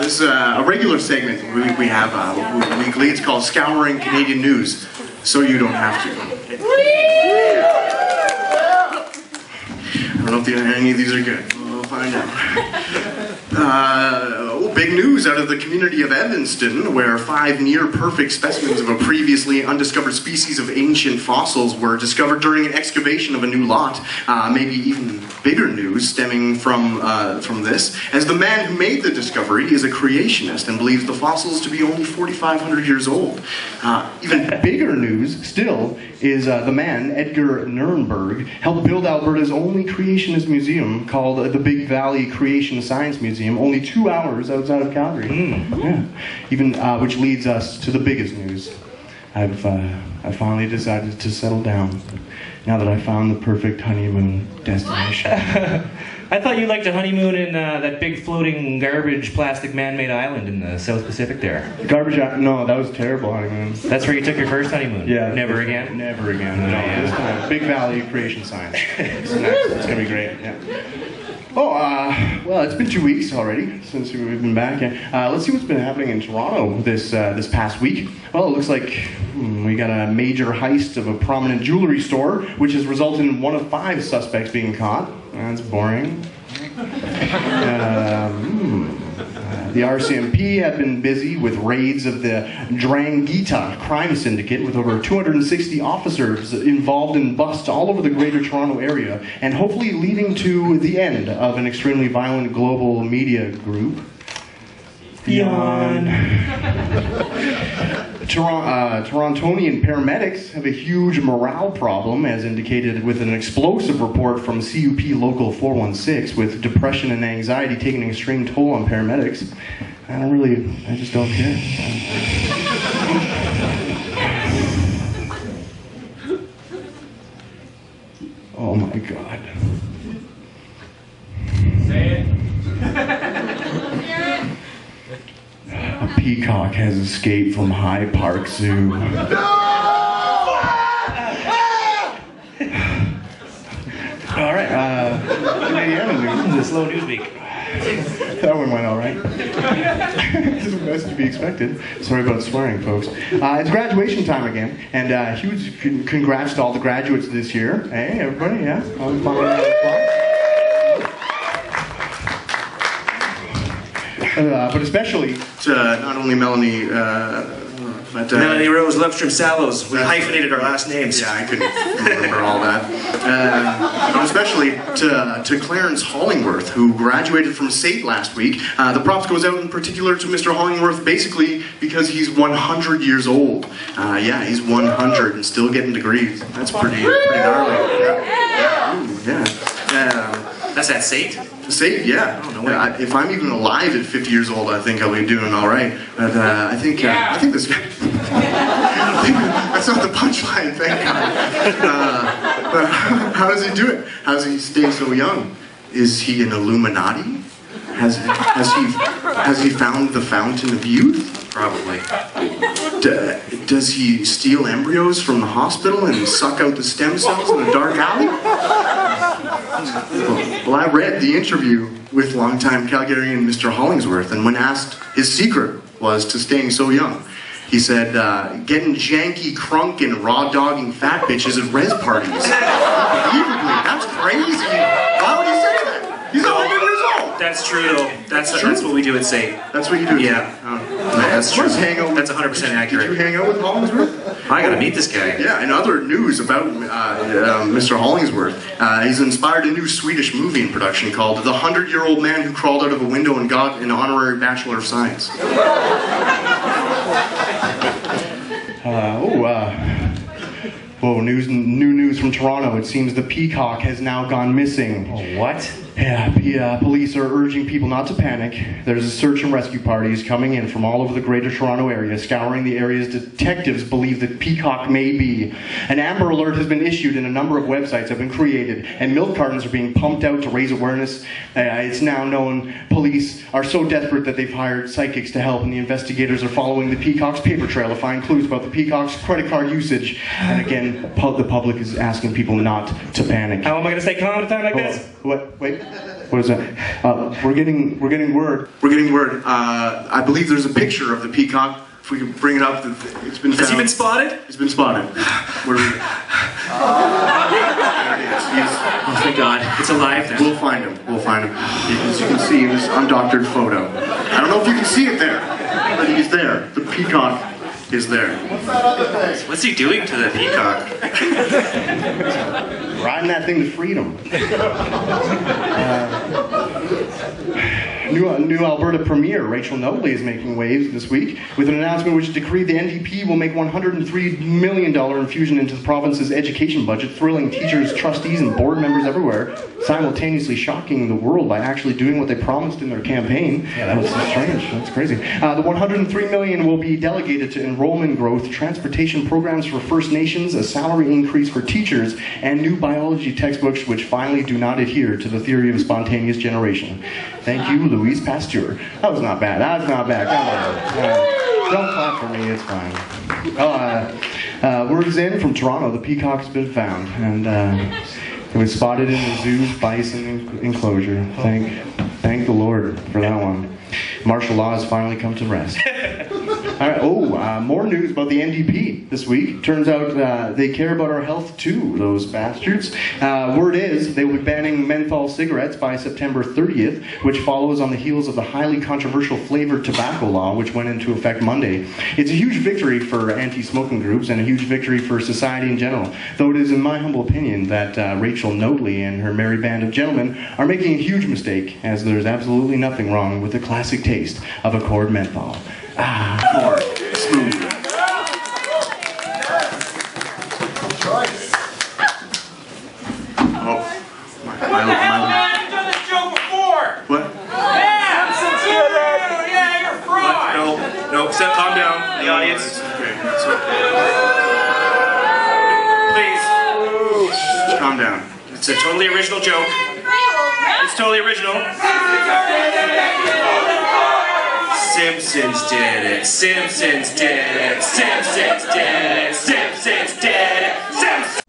This is a regular segment we have weekly. It's called Scouring Canadian News, so you don't have to. I don't know if any of these are good. We'll find out. Big news out of the community of Evanston, where 5 near-perfect specimens of a previously undiscovered species of ancient fossils were discovered during an excavation of a new lot. Maybe even bigger news stemming from this, as the man who made the discovery is a creationist and believes the fossils to be only 4,500 years old. Even bigger news still is the man, Edgar Nuremberg, helped build Alberta's only creationist museum called the Big Valley Creation Science Museum, only 2 hours outside of Calgary. Yeah. Even which leads us to the biggest news. I finally decided to settle down now that I found the perfect honeymoon destination. I thought you liked to honeymoon in that big floating garbage plastic man-made island in the South Pacific there. Garbage? No, that was a terrible honeymoon. That's where you took your first honeymoon? Yeah. Never again? Never again. No, this time. Big Valley Creation Science. It's going to be great. Yeah. Oh, well, it's been 2 weeks already since we've been back. Let's see what's been happening in Toronto this past week. Well, it looks like we got a major heist of a prominent jewelry store, which has resulted in 1 of 5 suspects being caught. That's boring. The RCMP have been busy with raids of the Drangheta crime syndicate, with over 260 officers involved in busts all over the Greater Toronto area, and hopefully leading to the end of an extremely violent global media group. Yawn. Torontonian paramedics have a huge morale problem, as indicated with an explosive report from CUP Local 416, with depression and anxiety taking an extreme toll on paramedics. I just don't care. Oh my God. Say it. A peacock has escaped from Hyde Park Zoo. All right, This is a slow news week. that one went all right. This is the best to be expected. Sorry about swearing, folks. It's graduation time again, and huge congrats to all the graduates this year. Hey, everybody, yeah? But especially to not only Melanie, but Melanie Rose Lundstrom Sallows. We hyphenated our last names. Yeah, I couldn't remember all that. But especially to Clarence Hollingworth, who graduated from SAIT last week. The props goes out in particular to Mr. Hollingworth, basically because he's 100 years old. Yeah, he's 100 and still getting degrees. That's pretty gnarly. Yeah. Ooh, yeah. That's at SAIT? SAIT, yeah. Oh, no way. If I'm even alive at 50 years old, I think I'll be doing all right. But I think this guy. That's not the punchline, thank God. How does he do it? How does he stay so young? Is he an Illuminati? Has he found the fountain of youth? Probably. Does he steal embryos from the hospital and suck out the stem cells in a dark alley? Well, I read the interview with longtime Calgarian Mr. Hollingsworth, and when asked, his secret was to staying so young. He said, getting janky crunk and raw dogging fat bitches at res parties. Unbelievably, that's crazy. Why would he say that? He's 100 years old. That's true, though. That's what we do at SAIT. That's what you do? Yeah. That's true. That's 100% accurate. Did you hang out with Hollingsworth? I gotta meet this guy. Yeah, in other news about Mr. Hollingsworth, he's inspired a new Swedish movie in production called The 100-Year-Old Man Who Crawled Out of a Window and Got an Honorary Bachelor of Science. New news from Toronto. It seems the Peacock has now gone missing. Oh, what? Yeah, police are urging people not to panic. There's a search and rescue parties coming in from all over the Greater Toronto area, scouring the areas detectives believe that Peacock may be. An Amber Alert has been issued and a number of websites have been created, and milk cartons are being pumped out to raise awareness. It's now known police are so desperate that they've hired psychics to help, and the investigators are following the Peacock's paper trail to find clues about the Peacock's credit card usage. And again, the public is asking people not to panic. How am I going to stay calm at a time like this? What? Wait. What is that? We're getting word. We're getting word. I believe there's a picture of the peacock. If we can bring it up, it's been found. Has he been spotted? He's been spotted. Where is it? There it is. Oh, thank God. It's alive now. We'll find him. We'll find him. As you can see in this undoctored photo. I don't know if you can see it there, but he's there. The peacock is there. What's he doing to the peacock? Riding that thing to freedom. New Alberta Premier Rachel Notley is making waves this week with an announcement which decreed the NDP will make $103 million infusion into the province's education budget, thrilling teachers, trustees, and board members everywhere, simultaneously shocking the world by actually doing what they promised in their campaign. Yeah, that was so strange. That's crazy. The $103 million will be delegated to enrollment growth, transportation programs for First Nations, a salary increase for teachers, and new biology textbooks which finally do not adhere to the theory of spontaneous generation. Thank you, Louise Pasteur. That was not bad. That was not bad. Come on. Don't clap for me. It's fine. Word's in from Toronto. The peacock's been found, and it was spotted in the zoo's bison enclosure. Thank the Lord for that one. Martial law has finally come to rest. All right. More news about the NDP this week. Turns out they care about our health too, those bastards. Word is they will be banning menthol cigarettes by September 30th, which follows on the heels of the highly controversial flavored tobacco law, which went into effect Monday. It's a huge victory for anti-smoking groups and a huge victory for society in general, though it is in my humble opinion that Rachel Notley and her merry band of gentlemen are making a huge mistake, as there's absolutely nothing wrong with the classic taste of a cord menthol. Cord. Smooth. Oh. My. I've done this joke before! What? Yeah! Yeah, you're a fraud! No, calm down. The audience. Please. Calm down. It's a totally original joke. It's totally original. Simpsons did it. Simpsons did it. Simpsons did it. Simpsons did it. Simpsons.